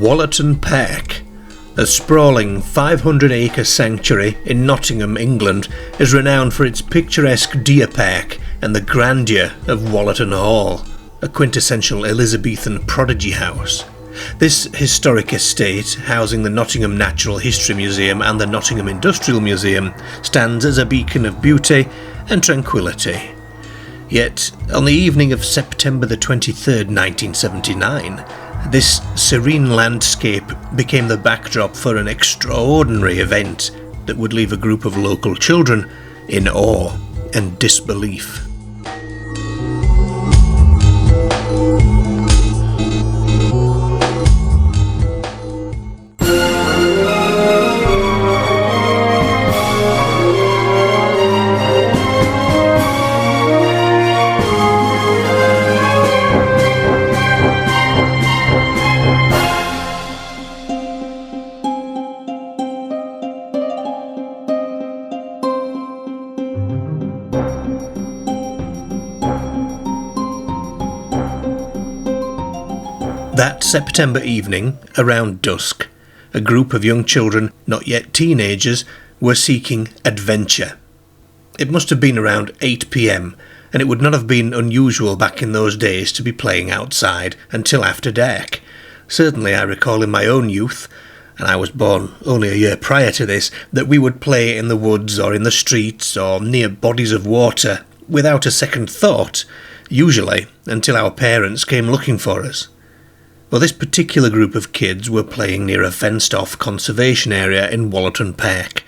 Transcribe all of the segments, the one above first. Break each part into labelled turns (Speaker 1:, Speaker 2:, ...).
Speaker 1: Wollaton Park, a sprawling 500-acre sanctuary in Nottingham, England, is renowned for its picturesque deer park and the grandeur of Wollaton Hall, a quintessential Elizabethan prodigy house. This historic estate, housing the Nottingham Natural History Museum and the Nottingham Industrial Museum, stands as a beacon of beauty and tranquility. Yet, on the evening of September the 23rd, 1979, this serene landscape became the backdrop for an extraordinary event that would leave a group of local children in awe and disbelief. That September evening, around dusk, a group of young children, not yet teenagers, were seeking adventure. It must have been around 8 p.m, and it would not have been unusual back in those days to be playing outside until after dark. Certainly I recall in my own youth, and I was born only a year prior to this, that we would play in the woods or in the streets or near bodies of water without a second thought, usually until our parents came looking for us. Well, this particular group of kids were playing near a fenced-off conservation area in Wollaton Park,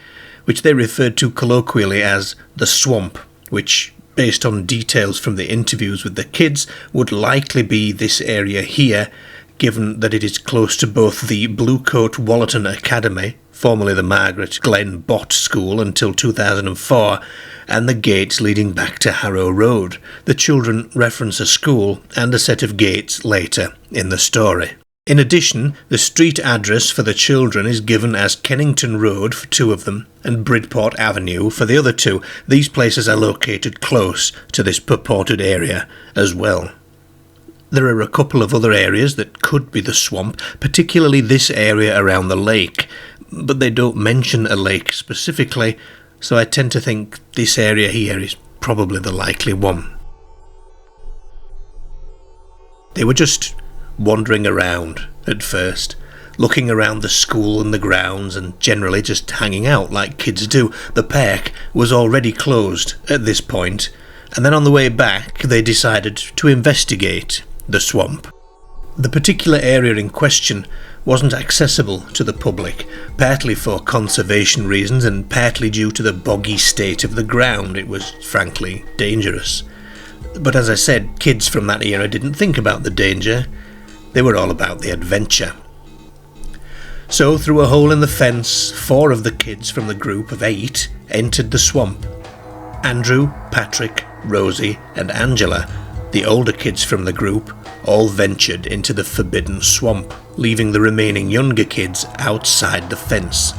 Speaker 1: which they referred to colloquially as the swamp, which, based on details from the interviews with the kids, would likely be this area here, given that it is close to both the Bluecoat Wollaton Academy, formerly the Margaret Glen Bott School until 2004, and the gates leading back to Harrow Road. The children reference a school and a set of gates later in the story. In addition, the street address for the children is given as Kennington Road for two of them and Bridport Avenue for the other two. These places are located close to this purported area as well. There are a couple of other areas that could be the swamp, particularly this area around the lake, but they don't mention a lake specifically, so I tend to think this area here is probably the likely one. They were just wandering around at first, looking around the school and the grounds and generally just hanging out like kids do. The park was already closed at this point, and then on the way back they decided to investigate the swamp. The particular area in question wasn't accessible to the public, partly for conservation reasons and partly due to the boggy state of the ground. It was frankly dangerous. But as I said, kids from that era didn't think about the danger. They were all about the adventure. So through a hole in the fence, 4 of the kids from the group of 8 entered the swamp. Andrew, Patrick, Rosie and Angela, the older kids from the group, all ventured into the forbidden swamp, leaving the remaining younger kids outside the fence.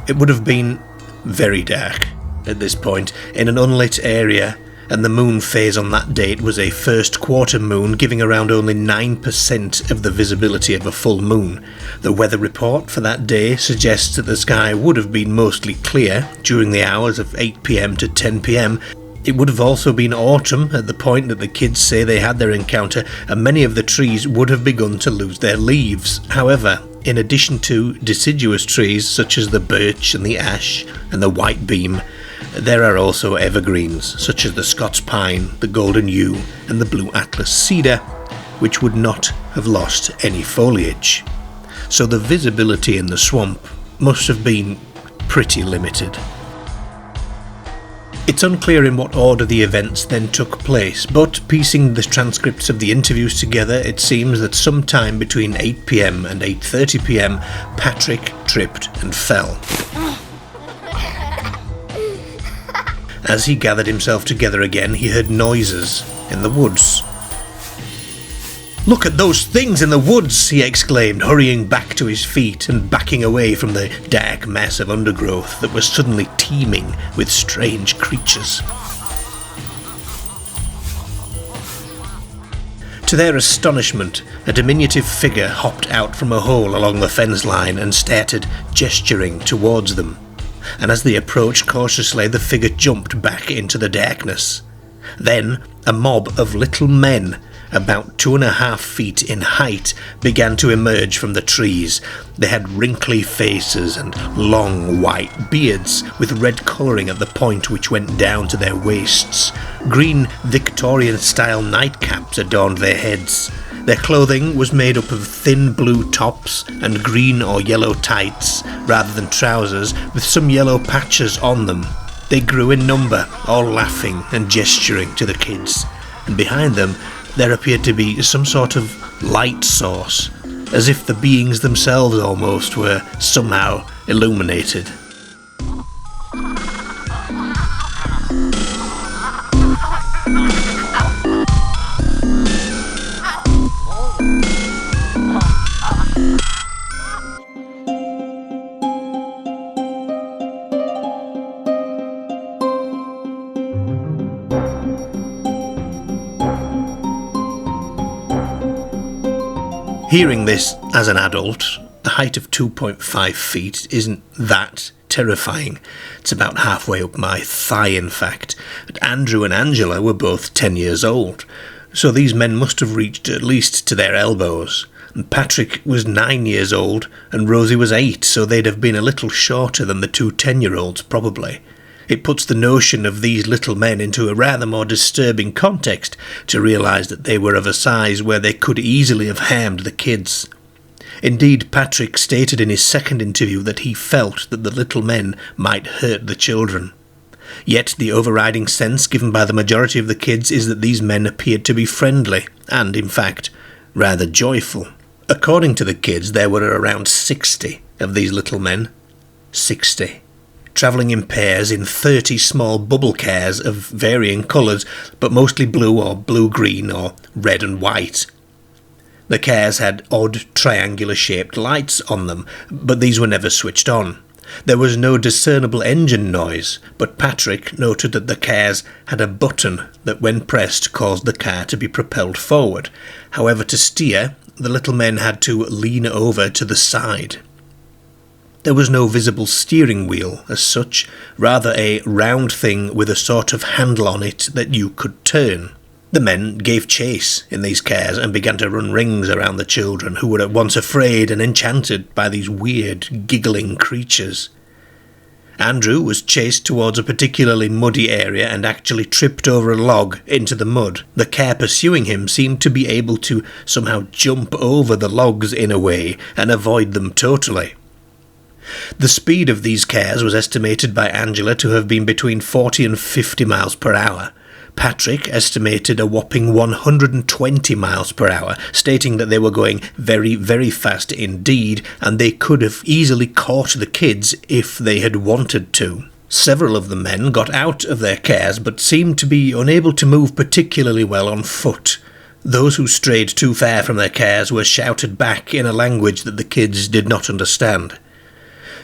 Speaker 1: It would have been very dark at this point, in an unlit area, and the moon phase on that date was a first quarter moon, giving around only 9% of the visibility of a full moon. The weather report for that day suggests that the sky would have been mostly clear during the hours of 8 p.m. to 10 p.m. It would have also been autumn at the point that the kids say they had their encounter, and many of the trees would have begun to lose their leaves. However, in addition to deciduous trees such as the birch and the ash and the white beam, there are also evergreens such as the Scots pine, the golden yew and the blue atlas cedar, which would not have lost any foliage. So the visibility in the swamp must have been pretty limited. It's unclear in what order the events then took place, but piecing the transcripts of the interviews together, it seems that sometime between 8 p.m. and 8:30 p.m, Patrick tripped and fell. As he gathered himself together again, he heard noises in the woods. "Look at those things in the woods!" he exclaimed, hurrying back to his feet and backing away from the dark mass of undergrowth that was suddenly teeming with strange creatures. To their astonishment, a diminutive figure hopped out from a hole along the fence line and started gesturing towards them. And as they approached cautiously, the figure jumped back into the darkness. Then, a mob of little men, about 2.5 feet in height, began to emerge from the trees. They had wrinkly faces and long white beards, with red colouring at the point which went down to their waists. Green Victorian-style nightcaps adorned their heads. Their clothing was made up of thin blue tops and green or yellow tights, rather than trousers, with some yellow patches on them. They grew in number, all laughing and gesturing to the kids, and behind them there appeared to be some sort of light source, as if the beings themselves almost were somehow illuminated. Hearing this as an adult, a height of 2.5 feet isn't that terrifying. It's about halfway up my thigh, in fact. But Andrew and Angela were both 10 years old, so these men must have reached at least to their elbows. And Patrick was 9 years old, and Rosie was 8, so they'd have been a little shorter than the two 10-year-olds, probably. It puts the notion of these little men into a rather more disturbing context to realise that they were of a size where they could easily have harmed the kids. Indeed, Patrick stated in his second interview that he felt that the little men might hurt the children. Yet the overriding sense given by the majority of the kids is that these men appeared to be friendly and, in fact, rather joyful. According to the kids, there were around 60 of these little men. 60. Travelling in pairs in 30 small bubble cars of varying colours, but mostly blue or blue-green or red and white. The cars had odd triangular-shaped lights on them, but these were never switched on. There was no discernible engine noise, but Patrick noted that the cars had a button that, when pressed, caused the car to be propelled forward. However, to steer, the little men had to lean over to the side. There was no visible steering wheel as such, rather a round thing with a sort of handle on it that you could turn. The men gave chase in these cars and began to run rings around the children, who were at once afraid and enchanted by these weird, giggling creatures. Andrew was chased towards a particularly muddy area and actually tripped over a log into the mud. The car pursuing him seemed to be able to somehow jump over the logs in a way and avoid them totally. The speed of these cars was estimated by Angela to have been between 40 and 50 miles per hour. Patrick estimated a whopping 120 miles per hour, stating that they were going very, very fast indeed, and they could have easily caught the kids if they had wanted to. Several of the men got out of their cars, but seemed to be unable to move particularly well on foot. Those who strayed too far from their cars were shouted back in a language that the kids did not understand.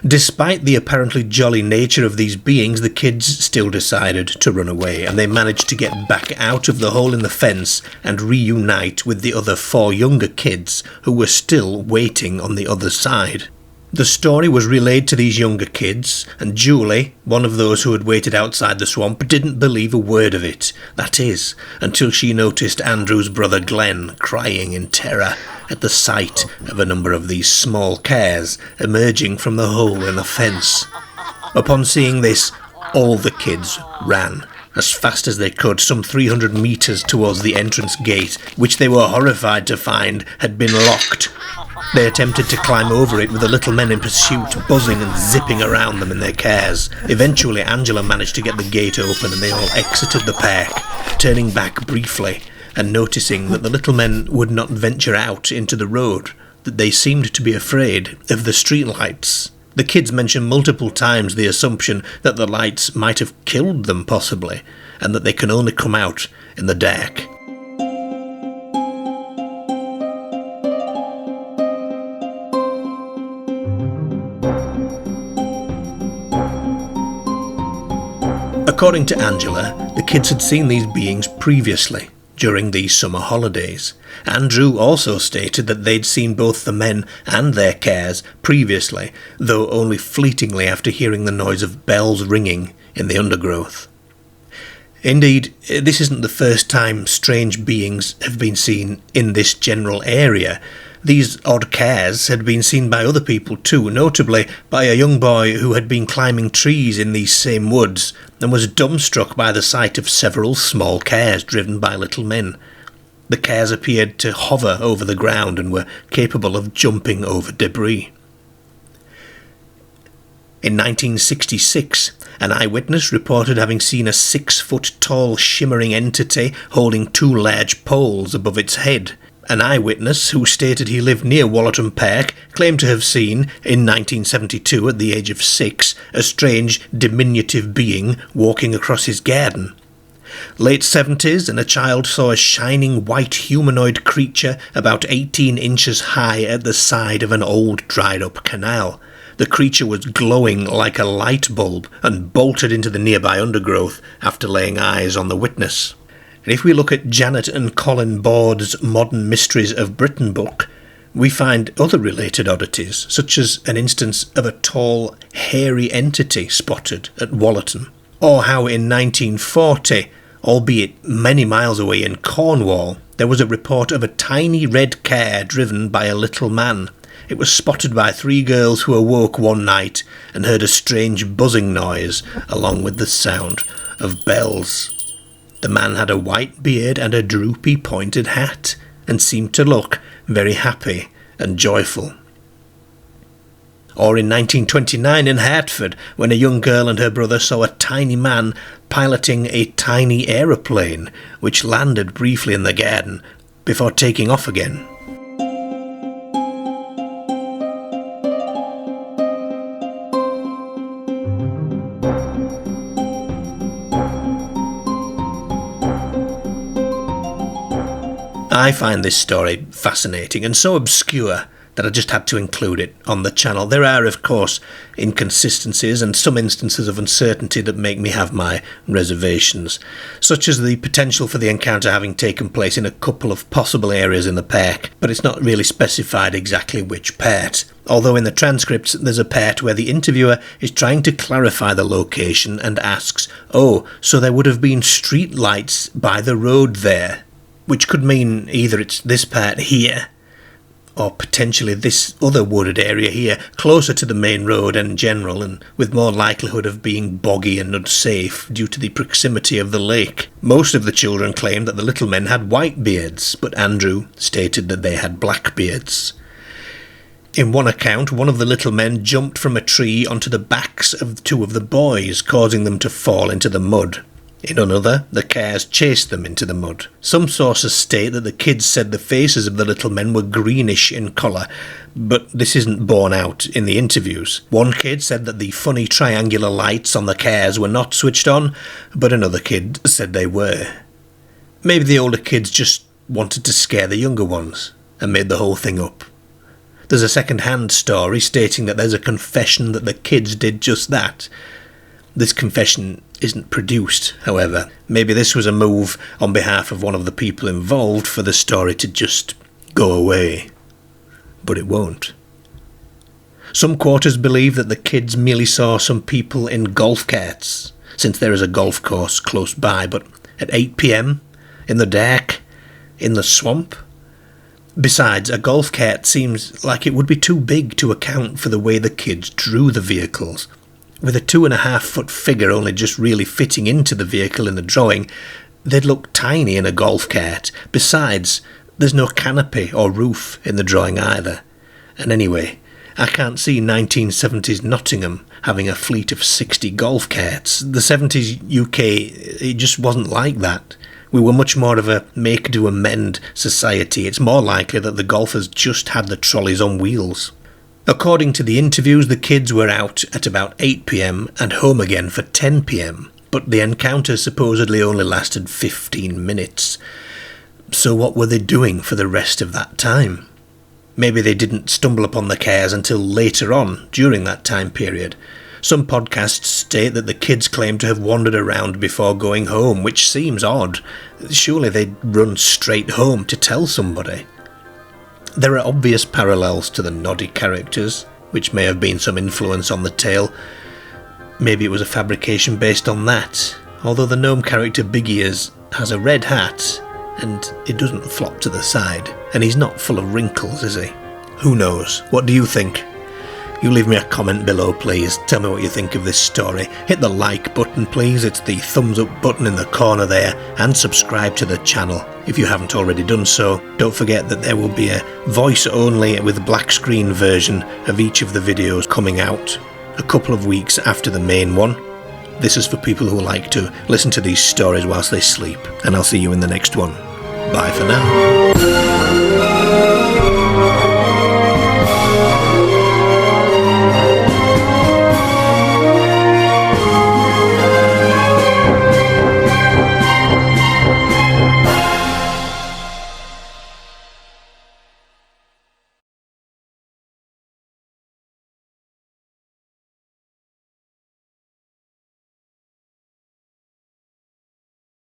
Speaker 1: Despite the apparently jolly nature of these beings, the kids still decided to run away, and they managed to get back out of the hole in the fence and reunite with the other 4 younger kids who were still waiting on the other side. The story was relayed to these younger kids, and Julie, one of those who had waited outside the swamp, didn't believe a word of it. That is, until she noticed Andrew's brother Glenn crying in terror at the sight of a number of these small cars emerging from the hole in the fence. Upon seeing this, all the kids ran as fast as they could, some 300 metres towards the entrance gate, which they were horrified to find had been locked. They attempted to climb over it with the little men in pursuit, buzzing and zipping around them in their cars. Eventually, Angela managed to get the gate open and they all exited the park, turning back briefly and noticing that the little men would not venture out into the road, that they seemed to be afraid of the streetlights. The kids mentioned multiple times the assumption that the lights might have killed them possibly, and that they can only come out in the dark. According to Angela, the kids had seen these beings previously, during these summer holidays. Andrew also stated that they'd seen both the men and their cares previously, though only fleetingly after hearing the noise of bells ringing in the undergrowth. Indeed, this isn't the first time strange beings have been seen in this general area. These odd cares had been seen by other people too, notably by a young boy who had been climbing trees in these same woods and was dumbstruck by the sight of several small cares driven by little men. The cares appeared to hover over the ground and were capable of jumping over debris. In 1966, an eyewitness reported having seen a 6-foot-tall shimmering entity holding 2 large poles above its head. An eyewitness who stated he lived near Wollaton Park claimed to have seen, in 1972 at the age of 6, a strange diminutive being walking across his garden. Late 70s, and a child saw a shining white humanoid creature about 18 inches high at the side of an old dried-up canal. The creature was glowing like a light bulb and bolted into the nearby undergrowth after laying eyes on the witness. And if we look at Janet and Colin Bord's Modern Mysteries of Britain book, we find other related oddities, such as an instance of a tall, hairy entity spotted at Wollaton, or how in 1940, albeit many miles away in Cornwall, there was a report of a tiny red car driven by a little man. It was spotted by 3 girls who awoke one night and heard a strange buzzing noise along with the sound of bells. The man had a white beard and a droopy pointed hat, and seemed to look very happy and joyful. Or in 1929 in Hertford, when a young girl and her brother saw a tiny man piloting a tiny aeroplane, which landed briefly in the garden before taking off again. I find this story fascinating and so obscure that I just had to include it on the channel. There are, of course, inconsistencies and some instances of uncertainty that make me have my reservations, such as the potential for the encounter having taken place in a couple of possible areas in the park, but it's not really specified exactly which part. Although in the transcripts there's a part where the interviewer is trying to clarify the location and asks, "Oh, so there would have been street lights by the road there?" Which could mean either it's this part here, or potentially this other wooded area here, closer to the main road in general, and with more likelihood of being boggy and unsafe due to the proximity of the lake. Most of the children claimed that the little men had white beards, but Andrew stated that they had black beards. In one account, one of the little men jumped from a tree onto the backs of 2 of the boys, causing them to fall into the mud. In another, the cars chased them into the mud. Some sources state that the kids said the faces of the little men were greenish in colour, but this isn't borne out in the interviews. One kid said that the funny triangular lights on the cars were not switched on, but another kid said they were. Maybe the older kids just wanted to scare the younger ones and made the whole thing up. There's a second-hand story stating that there's a confession that the kids did just that. This confession isn't produced, however. Maybe this was a move on behalf of one of the people involved for the story to just go away. But it won't. Some quarters believe that the kids merely saw some people in golf carts, since there is a golf course close by, but at 8 p.m, in the dark, in the swamp. Besides, a golf cart seems like it would be too big to account for the way the kids drew the vehicles. With a 2.5-foot figure only just really fitting into the vehicle in the drawing, they'd look tiny in a golf cart. Besides, there's no canopy or roof in the drawing either. And anyway, I can't see 1970s Nottingham having a fleet of 60 golf carts. The 70s UK, it just wasn't like that. We were much more of a make-do-amend society. It's more likely that the golfers just had the trolleys on wheels. According to the interviews, the kids were out at about 8 p.m. and home again for 10 p.m, but the encounter supposedly only lasted 15 minutes. So what were they doing for the rest of that time? Maybe they didn't stumble upon the cars until later on during that time period. Some podcasts state that the kids claim to have wandered around before going home, which seems odd. Surely they'd run straight home to tell somebody. There are obvious parallels to the Noddy characters, which may have been some influence on the tale. Maybe it was a fabrication based on that, although the gnome character Big Ears has a red hat, and it doesn't flop to the side, and he's not full of wrinkles, is he? Who knows? What do you think? You leave me a comment below, please. Tell me what you think of this story. Hit the like button, please. It's the thumbs up button in the corner there, and subscribe to the channel if you haven't already done so. Don't forget that there will be a voice only with black screen version of each of the videos coming out a couple of weeks after the main one. This is for people who like to listen to these stories whilst they sleep, and I'll see you in the next one. Bye for now.